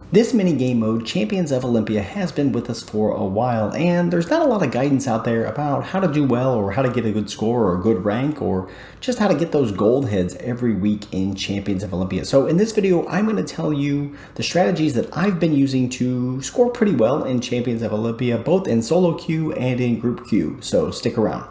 This mini-game mode, Champions of Olympia, has been with us for a while, and there's not a lot of guidance out there about how to do well or how to get a good score or a good rank or just how to get those gold heads every week in Champions of Olympia. So in this video, I'm going to tell you the strategies that I've been using to score pretty well in Champions of Olympia, both in solo queue and in group queue, so stick around.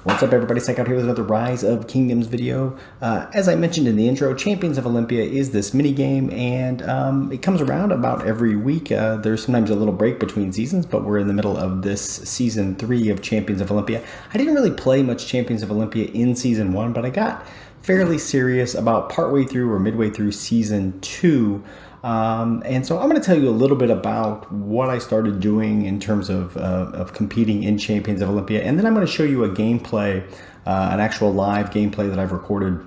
What's up, everybody? Psych out here with another Rise of Kingdoms video. As I mentioned in the intro, Champions of Olympia is this mini game, and it comes around about every week. There's sometimes a little break between seasons, but we're in the middle of this season 3 of Champions of Olympia. I didn't really play much Champions of Olympia in season 1, but I got fairly serious about partway through or midway through season 2. And so I'm going to tell you a little bit about what I started doing in terms of competing in Champions of Olympia. And then I'm going to show you a gameplay, an actual live gameplay that I've recorded,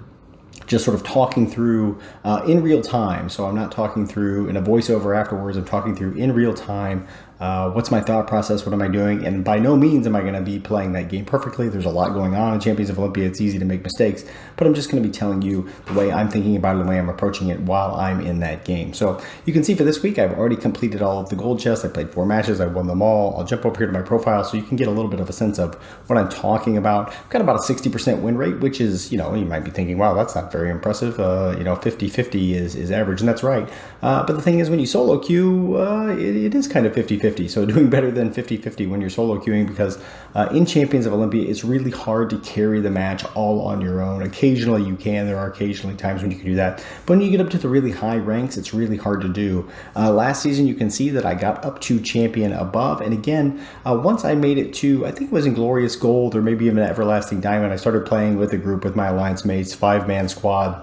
just sort of talking through in real time. So I'm not talking through in a voiceover afterwards. I'm talking through in real time. What's my thought process? What am I doing? And by no means am I going to be playing that game perfectly. There's a lot going on in Champions of Olympia. It's easy to make mistakes, but I'm just going to be telling you the way I'm thinking about it, the way I'm approaching it while I'm in that game. So you can see for this week, I've already completed all of the gold chests. I played 4 matches. I won them all. I'll jump over here to my profile so you can get a little bit of a sense of what I'm talking about. I've got about a 60% win rate, which is, you might be thinking, wow, that's not very impressive. 50-50 is average, and that's right. But the thing is, when you solo queue, it is kind of 50-50. So doing better than 50-50 when you're solo queuing, because in Champions of Olympia, it's really hard to carry the match all on your own. Occasionally you can. There are occasionally times when you can do that. But when you get up to the really high ranks, it's really hard to do. Last season, you can see that I got up to champion above. And again, once I made it to, I think it was Inglorious Gold or maybe even Everlasting Diamond, I started playing with a group with my alliance mates, 5-man squad.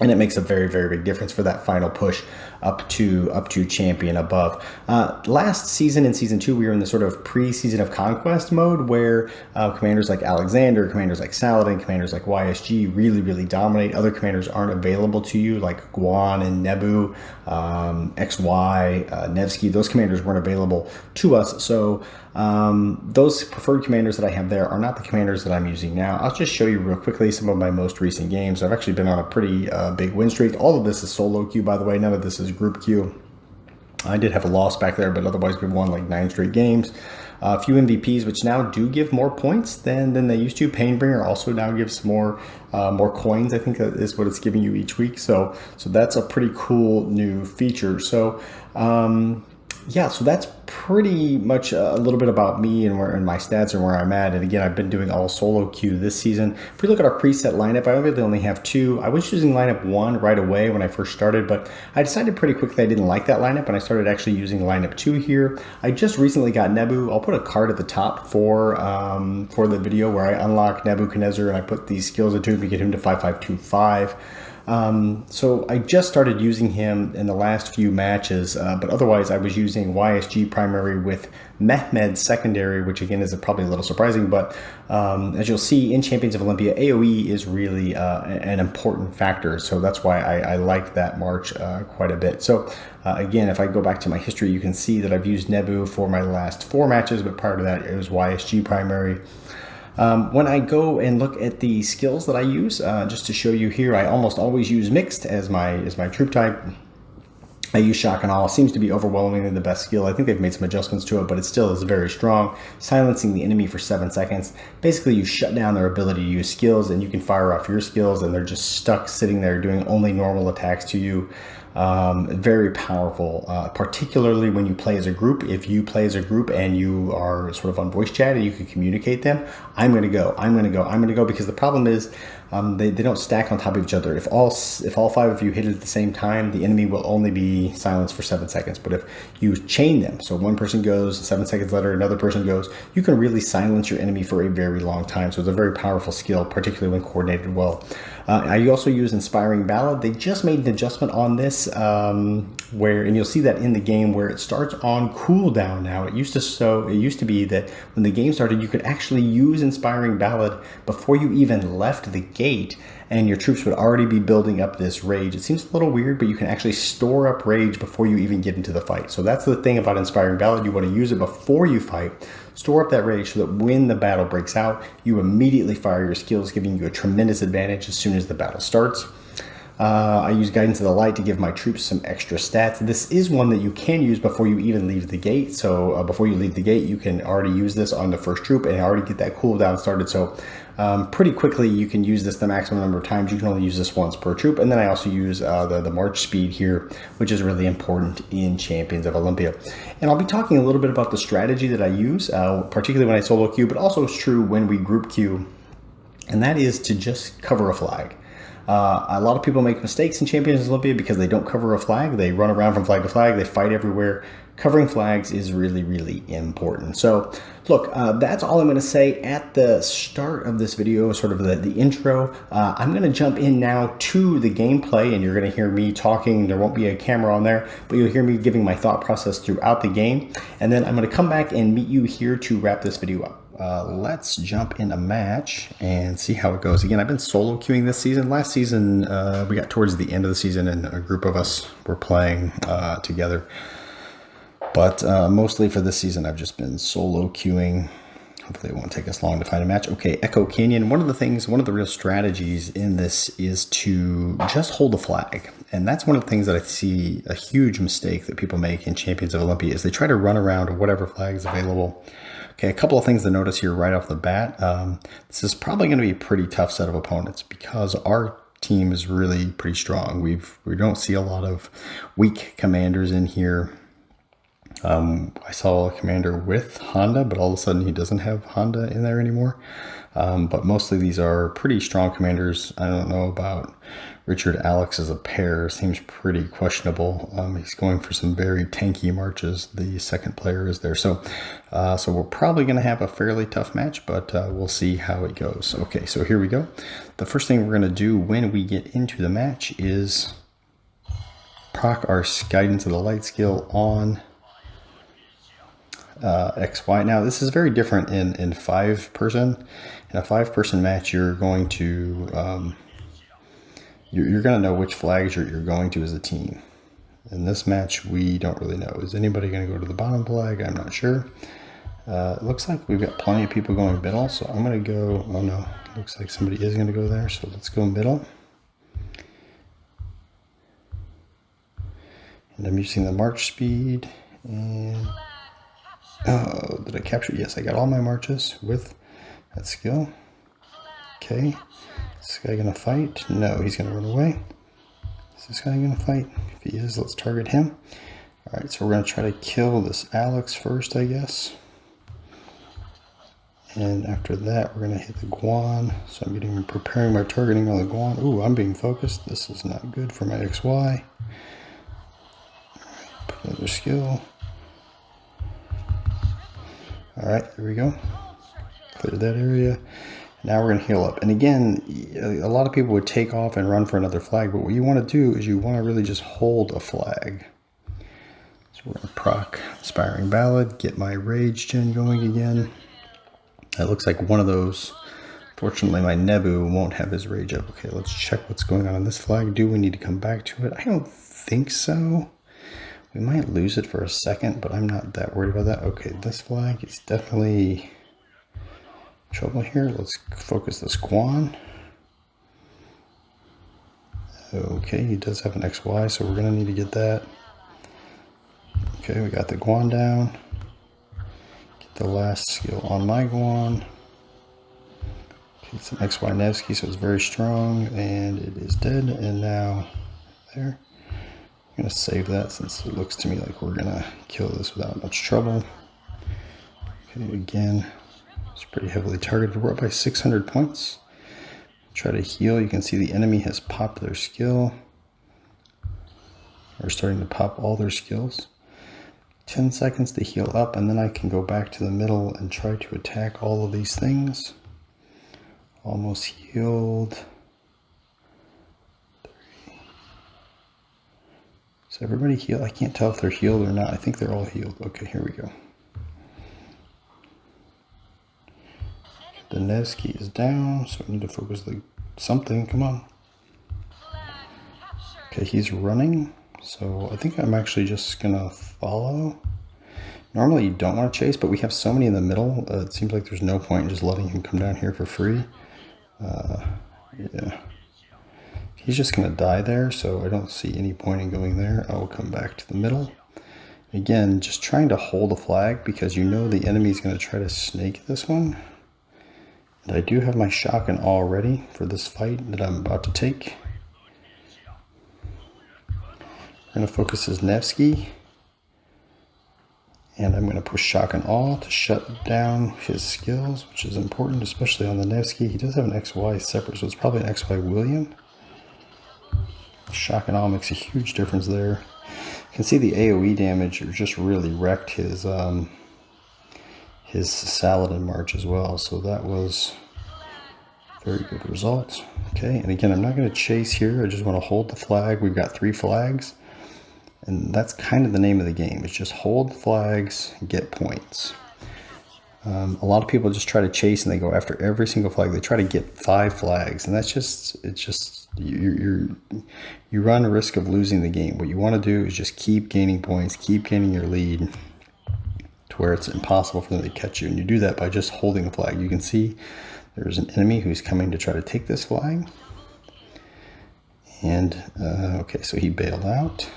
And it makes a very, very big difference for that final push up to champion above. Last season, in season 2, we were in the sort of pre-season of conquest mode where commanders like Alexander, commanders like Saladin, commanders like YSG really, really dominate. Other commanders aren't available to you, like Guan and Nebu, XY, Nevsky. Those commanders weren't available to us. So those preferred commanders that I have there are not the commanders that I'm using now. I'll just show you real quickly some of my most recent games. I've actually been on a pretty big win streak. All of this is solo queue, by the way. None of this is group queue. I did have a loss back there, but otherwise we've won like 9 straight games. A few MVPs, which now do give more points than they used to. Painbringer also now gives more coins. I think that is what it's giving you each week. So that's a pretty cool new feature. So yeah, so that's pretty much a little bit about me and my stats and where I'm at. And again, I've been doing all solo queue this season. If we look at our preset lineup, I really only have 2. I was using lineup 1 right away when I first started, but I decided pretty quickly I didn't like that lineup, and I started actually using lineup 2 here. I just recently got Nebu. I'll put a card at the top for the video where I unlock Nebuchadnezzar and I put these skills into him to get him to 5525. So I just started using him in the last few matches, but otherwise I was using YSG primary with Mehmed secondary, which again is probably a little surprising, but as you'll see in Champions of Olympia, AoE is really an important factor, so that's why I like that march quite a bit. So again, if I go back to my history, you can see that I've used Nebu for my last 4 matches, but prior to that it was YSG primary. When I go and look at the skills that I use, just to show you here, I almost always use mixed as my troop type. I use shock and awe. Seems to be overwhelmingly the best skill. I think they've made some adjustments to it, but it still is very strong. Silencing the enemy for 7 seconds. Basically, you shut down their ability to use skills, and you can fire off your skills, and they're just stuck sitting there doing only normal attacks to you. Very powerful, particularly when you play as a group. If you play as a group and you are sort of on voice chat and you can communicate them, I'm going to go, because the problem is they don't stack on top of each other. If all 5 of you hit it at the same time, the enemy will only be silenced for 7 seconds. But if you chain them, so one person goes, 7 seconds later another person goes, you can really silence your enemy for a very long time. So it's a very powerful skill, particularly when coordinated well. I also use Inspiring Ballad. They just made an adjustment on this and you'll see that in the game where it starts on cooldown now. It used to be that when the game started, you could actually use Inspiring Ballad before you even left the gate, and your troops would already be building up this rage. It seems a little weird, but you can actually store up rage before you even get into the fight. So that's the thing about Inspiring Ballad. You want to use it before you fight, store up that rage so that when the battle breaks out, you immediately fire your skills, giving you a tremendous advantage as soon as the battle starts. I use Guidance of the Light to give my troops some extra stats. This is one that you can use before you even leave the gate. So before you leave the gate, you can already use this on the first troop and already get that cooldown started. So pretty quickly, you can use this the maximum number of times. You can only use this once per troop. And then I also use the march speed here, which is really important in Champions of Olympia. And I'll be talking a little bit about the strategy that I use, particularly when I solo queue, but also it's true when we group queue. And that is to just cover a flag. A lot of people make mistakes in Champions of Olympia because they don't cover a flag. They run around from flag to flag. They fight everywhere. Covering flags is really, really important. So look, that's all I'm going to say at the start of this video, sort of the intro. I'm going to jump in now to the gameplay, and you're going to hear me talking. There won't be a camera on there, but you'll hear me giving my thought process throughout the game. And then I'm going to come back and meet you here to wrap this video up. Let's jump in a match and see how it goes. Again, I've been solo queuing this season. Last season, we got towards the end of the season and a group of us were playing together. But mostly for this season, I've just been solo queuing. Hopefully it won't take us long to find a match. Okay, Echo Canyon. One of the real strategies in this is to just hold the flag. And that's one of the things that I see a huge mistake that people make in Champions of Olympia is they try to run around to whatever flag is available. Okay, a couple of things to notice here right off the bat. This is probably going to be a pretty tough set of opponents because our team is really pretty strong. We don't see a lot of weak commanders in here. I saw a commander with Honda, but all of a sudden he doesn't have Honda in there anymore. But mostly these are pretty strong commanders. I don't know about Richard Alex as a pair. Seems pretty questionable. He's going for some very tanky marches. The second player is there. So we're probably going to have a fairly tough match, but we'll see how it goes. Okay, so here we go. The first thing we're going to do when we get into the match is proc our Guidance of the Light skill on XY. Now this is very different in 5-person. In a 5-person match, you're going to you're going to know which flags you're going to as a team. In this match, we don't really know. Is anybody going to go to the bottom flag? I'm not sure. It looks like we've got plenty of people going middle, so I'm going to go. Oh no, looks like somebody is going to go there, so let's go middle. And I'm using the march speed and. Oh, did I capture? Yes, I got all my marches with that skill. Okay. Is this guy going to fight? No, he's going to run away. Is this guy going to fight? If he is, let's target him. All right, so we're going to try to kill this Alex first, I guess. And after that, we're going to hit the Guan. So I'm preparing my targeting on the Guan. Ooh, I'm being focused. This is not good for my XY. All right, put another skill. All right, there we go. Clear that area. Now we're going to heal up. And again, a lot of people would take off and run for another flag, but what you want to do is you want to really just hold a flag. So we're going to proc Inspiring Ballad, get my rage gen going again. It looks like one of those. Fortunately, my Nebu won't have his rage up. Okay, let's check what's going on this flag. Do we need to come back to it? I don't think so. We might lose it for a second, but I'm not that worried about that. Okay, this flag is definitely trouble here. Let's focus this Guan. Okay, he does have an XY, so we're going to need to get that. Okay, we got the Guan down. Get the last skill on my Guan. Okay, some XY Nevsky, so it's very strong, and it is dead. And now, there. I'm going to save that since it looks to me like we're going to kill this without much trouble. Okay, again, it's pretty heavily targeted. We're up by 600 points. Try to heal. You can see the enemy has popped their skill. Or starting to pop all their skills. 10 seconds to heal up, and then I can go back to the middle and try to attack all of these things. Almost healed. Is everybody healed? I can't tell if they're healed or not. I think they're all healed. Okay, here we go. The Nevsky is down, so we need to focus something. Come on. Okay, he's running. So I think I'm actually just going to follow. Normally you don't want to chase, but we have so many in the middle. It seems like there's no point in just letting him come down here for free. Yeah. He's just going to die there, so I don't see any point in going there. I will come back to the middle. Again, just trying to hold a flag because you know the enemy is going to try to snake this one. And I do have my shock and awe ready for this fight that I'm about to take. I'm going to focus his Nevsky. And I'm going to push shock and awe to shut down his skills, which is important, especially on the Nevsky. He does have an XY separate, so it's probably an XY William. Shock and awe makes a huge difference there. You can see the AoE damage just really wrecked his Saladin March as well, so that was very good results. Okay, and again, I'm not going to chase here. I just want to hold the flag. We've got 3 flags, and that's kind of the name of the game. It's just hold flags, get points. A lot of people just try to chase and they go after every single flag. They try to get 5 flags, and you run a risk of losing the game. What you want to do is just keep gaining points, keep gaining your lead to where it's impossible for them to catch you. And you do that by just holding the flag. You can see there's an enemy who's coming to try to take this flag. And, okay, so he bailed out.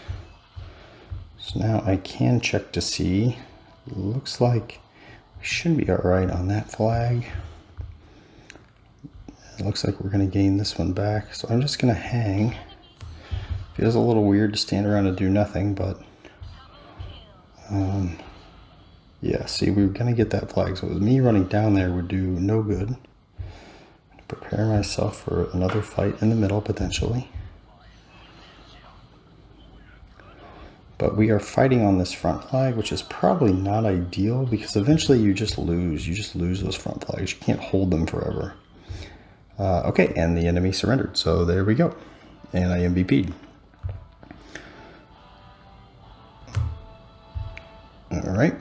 So now I can check to see. Looks like we should be all right on that flag. It looks like we're going to gain this one back. So I'm just going to hang. Feels a little weird to stand around and do nothing, but yeah, see, we were going to get that flag. So me running down there would do no good. Prepare myself for another fight in the middle, potentially. But we are fighting on this front flag, which is probably not ideal because eventually you just lose. You just lose those front flags. You can't hold them forever. Okay, and the enemy surrendered. So there we go. And I MVP'd. All right.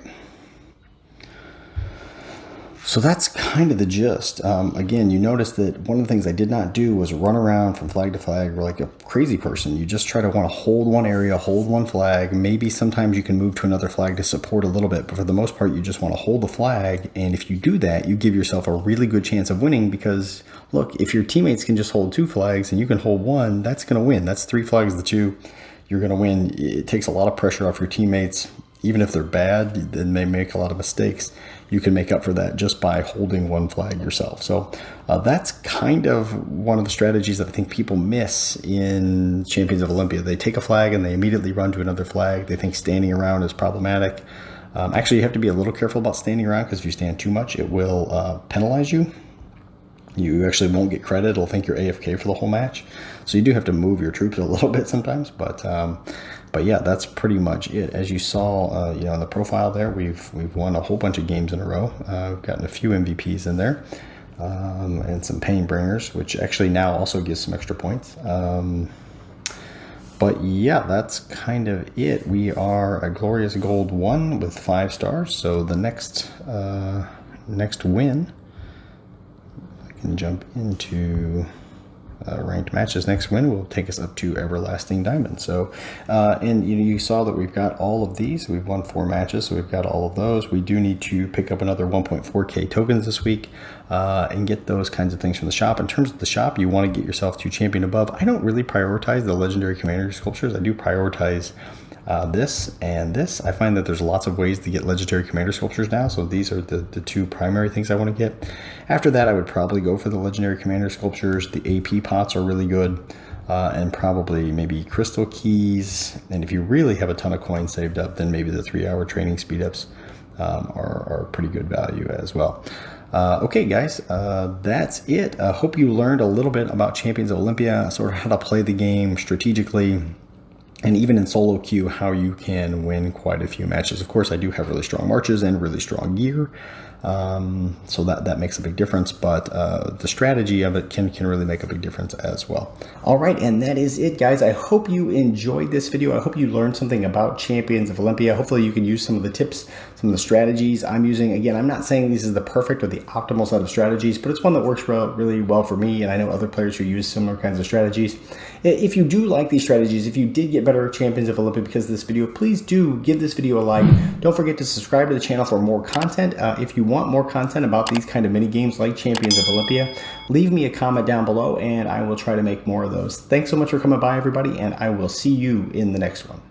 So that's kind of the gist. Again, you notice that one of the things I did not do was run around from flag to flag like a crazy person. You just try to want to hold one area, hold one flag. Maybe sometimes you can move to another flag to support a little bit, but for the most part, you just want to hold the flag. And if you do that, you give yourself a really good chance of winning because, look, if your teammates can just hold 2 flags and you can hold 1, that's going to win. That's 3 flags to 2. You're going to win. It takes a lot of pressure off your teammates. Even if they're bad and they make a lot of mistakes, you can make up for that just by holding 1 flag yourself. So that's kind of one of the strategies that I think people miss in Champions of Olympia. They take a flag and they immediately run to another flag. They think standing around is problematic. Actually, you have to be a little careful about standing around because if you stand too much, it will penalize you. You actually won't get credit. It'll think you're AFK for the whole match. So you do have to move your troops a little bit sometimes. But yeah, that's pretty much it. As you saw, you know, in the profile there, we've won a whole bunch of games in a row. We've gotten a few MVPs in there and some pain bringers, which actually now also gives some extra points. But yeah, that's kind of it. We are a glorious gold 1 with 5 stars. So the next win, can jump into ranked matches. Next win will take us up to everlasting diamond. So and you saw that we've got all of these. We've won 4 matches, so we've got all of those. We do need to pick up another 1.4k tokens this week and get those kinds of things from the shop. In terms of the shop, you want to get yourself to champion above. I don't really prioritize the legendary commander sculptures. I do prioritize this and this. I find that there's lots of ways to get legendary commander sculptures now, so these are the 2 primary things I want to get. After that, I would probably go for the legendary commander sculptures. The AP pots are really good, and probably maybe crystal keys. And if you really have a ton of coins saved up, then maybe the 3-hour training speed ups are pretty good value as well. Okay, guys, that's it. I hope you learned a little bit about Champions of Olympia, sort of how to play the game strategically. and even in solo queue, how you can win quite a few matches. Of course, I do have really strong marches and really strong gear, so that makes a big difference, but the strategy of it can really make a big difference as well. All right, and that is it, guys. I hope you enjoyed this video. I hope you learned something about Champions of Olympia. Hopefully you can use some of the tips, some of the strategies I'm using. Again, I'm not saying this is the perfect or the optimal set of strategies, but it's one that works really well for me, and I know other players who use similar kinds of strategies. If you do like these strategies, if you did get better Champions of Olympia because of this video, please do give this video a like. Don't forget to subscribe to the channel for more content. If you want more content about these kind of mini games like Champions of Olympia, leave me a comment down below and I will try to make more of those. Thanks so much for coming by, everybody, and I will see you in the next one.